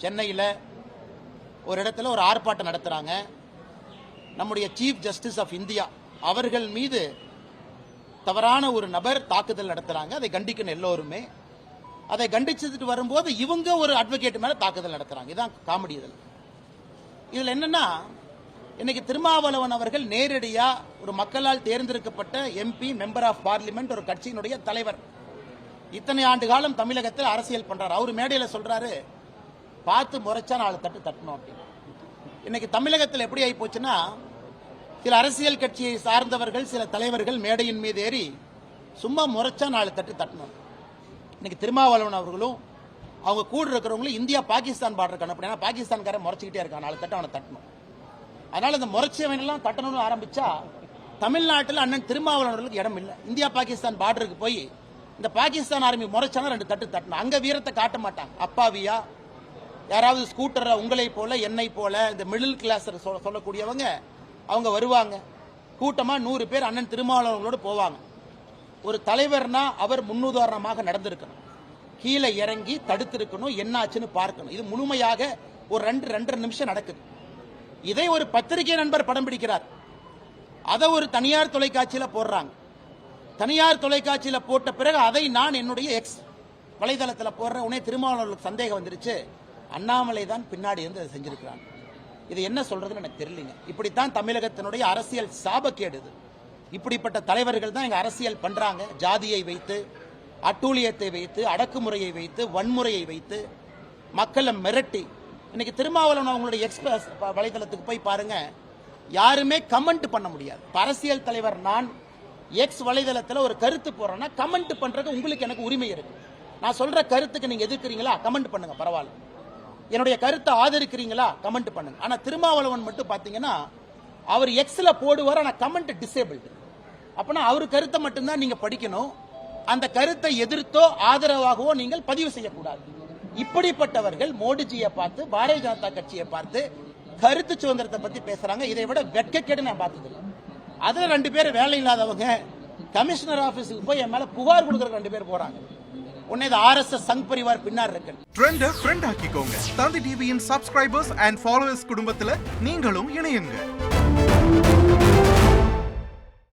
சென்னையில் ஒரு இடத்துல ஒரு ஆர்ப்பாட்டம் நடத்துகிறாங்க. நம்முடைய சீஃப் ஜஸ்டிஸ் ஆஃப் இந்தியா அவர்கள் மீது தவறான ஒரு நபர் தாக்குதல் நடத்துகிறாங்க. அதை கண்டிக்கணும் எல்லோருமே. அதை கண்டிச்சுட்டு வரும்போது இவங்க ஒரு அட்வொகேட் மேலே தாக்குதல் நடத்துகிறாங்க. இதுதான் காமெடி. இதில் என்னன்னா, இன்னைக்கு திருமாவளவன் அவர்கள் நேரடியாக ஒரு மக்களால் தேர்ந்தெடுக்கப்பட்ட எம்பி, மெம்பர் ஆஃப் பார்லிமெண்ட், ஒரு கட்சியினுடைய தலைவர். இத்தனை ஆண்டு காலம் தமிழகத்தில் அரசியல் பண்றாரு. அவர் மேடையில் சொல்றாரு, பார்த்து முறைச்சா 4 தட்டு தட்டணும் அப்படின்னு. இன்னைக்கு தமிழகத்தில் எப்படி ஆகி போச்சுன்னா, சில அரசியல் கட்சியை சார்ந்தவர்கள், சில தலைவர்கள் மேடையின் மீது ஏறி சும்மா முறைச்சா 4 தட்டு தட்டணும். இன்னைக்கு திருமாவளவன் அவர்களும் அவங்க கூட இருக்கிறவங்களும் இந்தியா பாகிஸ்தான் பார்டருக்கு அனுப்பினா பாகிஸ்தான்காரன் முறைச்சிக்கிட்டே இருக்கான். 4 தட்டு அவனை தட்டணும். அதனால இந்த முறைச்சவன் எல்லாம் தட்டணும்னு ஆரம்பிச்சா தமிழ்நாட்டில் அண்ணன் திருமாவளவர்களுக்கு இடம் இல்லை. இந்தியா பாகிஸ்தான் பார்டருக்கு போய் இந்த பாகிஸ்தான் ஆர்மி முறைச்சானா 2 தட்டு தட்டணும். அங்க வீரத்தை காட்ட மாட்டாங்க. அப்பாவியா யாராவது ஸ்கூட்டர் உங்களை போல என்னை போல இந்த மிடில் கிளாஸ் சொல்லக்கூடியவங்க அவங்க வருவாங்க. கூட்டமா 100 பேர் அண்ணன் திருமாவளவர்களோடு போவாங்க. ஒரு தலைவர்னா அவர் முன்னுதாரணமாக நடந்திருக்கணும். கீழே இறங்கி தடுத்திருக்கணும், என்னாச்சுன்னு பார்க்கணும். இது முழுமையாக ஒரு 2-2.5 நிமிஷம் நடக்குது. இதை ஒரு பத்திரிகை நண்பர் படம் பிடிக்கிறார். அதை ஒரு தனியார் தொலைக்காட்சியில் போடுறாங்க. தனியார் தொலைக்காட்சியில் போட்ட பிறகு அதை நான் என்னுடைய எக்ஸ் வலைதளத்தில் போடுறேன். உடனே திருமாவளவர்களுக்கு சந்தேகம் வந்துருச்சு, அண்ணாமலை தான் பின்னாடி இருந்து அதை செஞ்சிருக்கிறான். இது என்ன சொல்றதுன்னு எனக்கு தெரியலங்க. இப்படித்தான் தமிழகத்தினுடைய அரசியல் சாபக்கேடு. இப்படிப்பட்ட தலைவர்கள் தான் இங்க அரசியல் பண்றாங்க. ஜாதியை வைத்து, அட்டூழியத்தை வைத்து, அடக்குமுறையை வைத்து, வன்முறையை வைத்து மக்களை மிரட்டி. இன்னைக்கு திருமாவளவன் அவங்களுடைய எக்ஸ்பிரஸ் வலைதளத்துக்கு போய் பாருங்க, யாருமே கமெண்ட் பண்ண முடியாது. அரசியல் தலைவர் நான் எக்ஸ் வலைதளத்தில் ஒரு கருத்து போறேன்னா கமெண்ட் பண்றது உங்களுக்கு எனக்கு உரிமை இருக்கு. நான் சொல்ற கருத்துக்கு நீங்க எதிர்க்கிறீங்களா, கமெண்ட் பண்ணுங்க, பரவாயில்ல. என்னுடைய கருத்தை ஆதரிக்கிறீங்களா, கமெண்ட் பண்ணுங்க. ஆனா திருமாவளவன் மட்டும் பாத்தீங்கன்னா அவர் எக்ஸ்ல போடுவார், ஆனா கமெண்ட் டிசேபிள்டு. அப்பனா அவர் கருத்தை மட்டும்தான் நீங்க படிக்கணும். அந்த கருத்தை எதிர்த்தோ ஆதரவாகவோ நீங்கள் பதிவு செய்யக்கூடாது. இப்படிப்பட்டவர்கள் மோடிஜியை பார்த்து, பாரதிய ஜனதா கட்சியை பார்த்து கருத்து சுதந்திரத்தை பத்தி பேசுறாங்க. இதை விட வெட்கக்கேடு நான் பார்த்தது. அதுல 2 பேர் வேலை இல்லாதவங்க கமிஷனர் ஆபீஸுக்கு போய் என் மேல புகார் கொடுக்கற 2 பேர் போறாங்க. உடனே இது ஆர்எஸ்எஸ் சங் பரிவார் பின்னாடி இருக்கு. ட்ரெண்ட் ஆக்கிக்கோங்க. தந்தி டிவியின் சப்ஸ்கிரைபர்ஸ் அண்ட் ஃபாலோவர்ஸ் குடும்பத்துல நீங்களும் இணையுங்க.